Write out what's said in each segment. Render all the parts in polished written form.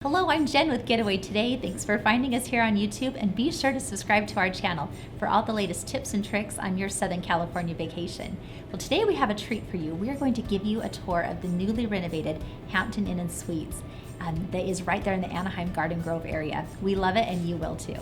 Hello, I'm Jen with Getaway Today. Thanks for finding us here on YouTube, and be sure to subscribe to our channel for all the latest tips and tricks on your Southern California vacation. Well, today we have a treat for you. We are going to give you a tour of the newly renovated Hampton Inn Suites that is right there in the Anaheim Garden Grove area. We love it, and you will too.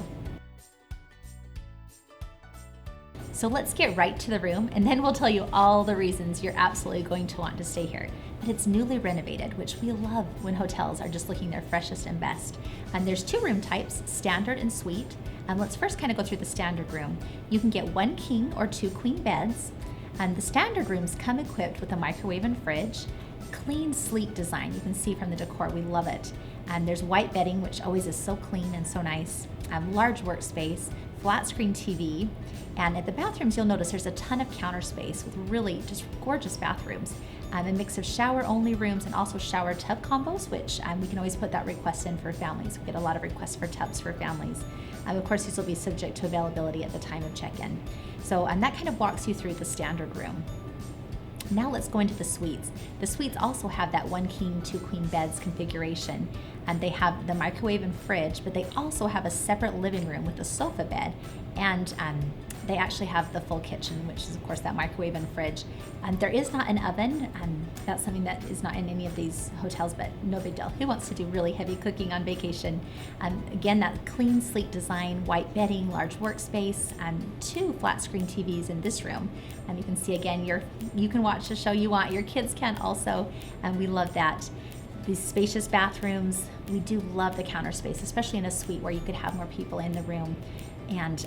So let's get right to the room, and then we'll tell you all the reasons you're absolutely going to want to stay here. But it's newly renovated, which we love when hotels are just looking their freshest and best. And there's two room types, standard and suite. And let's first kind of go through the standard room. You can get 1 king or 2 queen beds. And the standard rooms come equipped with a microwave and fridge. Clean, sleek design. You can see from the decor, we love it. And there's white bedding, which always is so clean and so nice. Large workspace, flat screen TV. And at the bathrooms, you'll notice there's a ton of counter space with really just gorgeous bathrooms. A mix of shower-only rooms and also shower tub combos, which we can always put that request in for families. We get a lot of requests for tubs for families. Of course, these will be subject to availability at the time of check-in. So that kind of walks you through the standard room. Now let's go into the suites. The suites also have that 1 king, 2 queen beds configuration. And they have the microwave and fridge, but they also have a separate living room with a sofa bed. And they actually have the full kitchen, which is of course that microwave and fridge. There is not an oven, and that's something that is not in any of these hotels, but no big deal. Who wants to do really heavy cooking on vacation? Again, that clean, sleek design, white bedding, large workspace, and 2 flat screen TVs in this room. You can see again, you can watch the show you want. Your kids can also, and we love that. These spacious bathrooms. We do love the counter space, especially in a suite where you could have more people in the room. And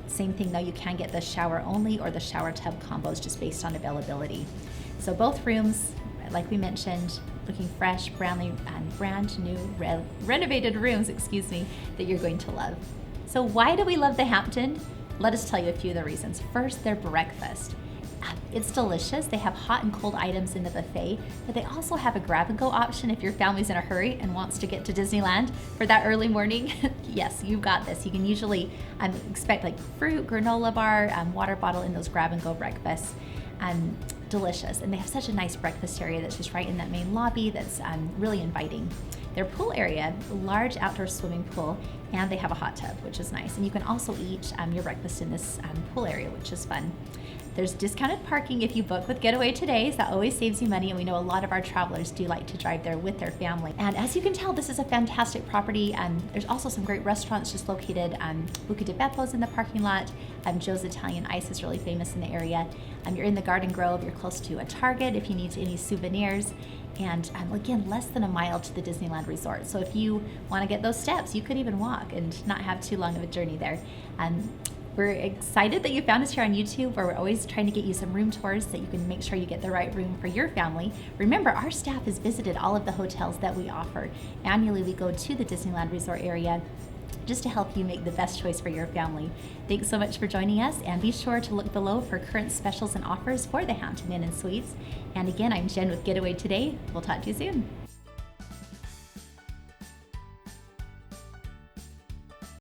same thing though, you can get the shower only or the shower tub combos just based on availability. So both rooms, like we mentioned, looking fresh, brand new renovated rooms, that you're going to love. So why do we love the Hampton? Let us tell you a few of the reasons. First, their breakfast. It's delicious. They have hot and cold items in the buffet, but they also have a grab and go option if your family's in a hurry and wants to get to Disneyland for that early morning. Yes, you've got this. You can usually expect like fruit, granola bar, water bottle in those grab and go breakfasts. Delicious. And they have such a nice breakfast area that's just right in that main lobby that's really inviting. Their pool area, large outdoor swimming pool, and they have a hot tub, which is nice. And you can also eat your breakfast in this pool area, which is fun. There's discounted parking if you book with Getaway Today, so that always saves you money, and we know a lot of our travelers do like to drive there with their family. And as you can tell, this is a fantastic property. There's also some great restaurants just located. Buca di Beppo's in the parking lot. Joe's Italian Ice is really famous in the area. You're in the Garden Grove, you're close to a Target if you need any souvenirs. And again, less than a mile to the Disneyland Resort. So if you want to get those steps, you could even walk and not have too long of a journey there. We're excited that you found us here on YouTube, where we're always trying to get you some room tours so that you can make sure you get the right room for your family. Remember, our staff has visited all of the hotels that we offer. Annually, we go to the Disneyland Resort area just to help you make the best choice for your family. Thanks so much for joining us, and be sure to look below for current specials and offers for the Hampton Inn Suites. And again, I'm Jen with Getaway Today. We'll talk to you soon.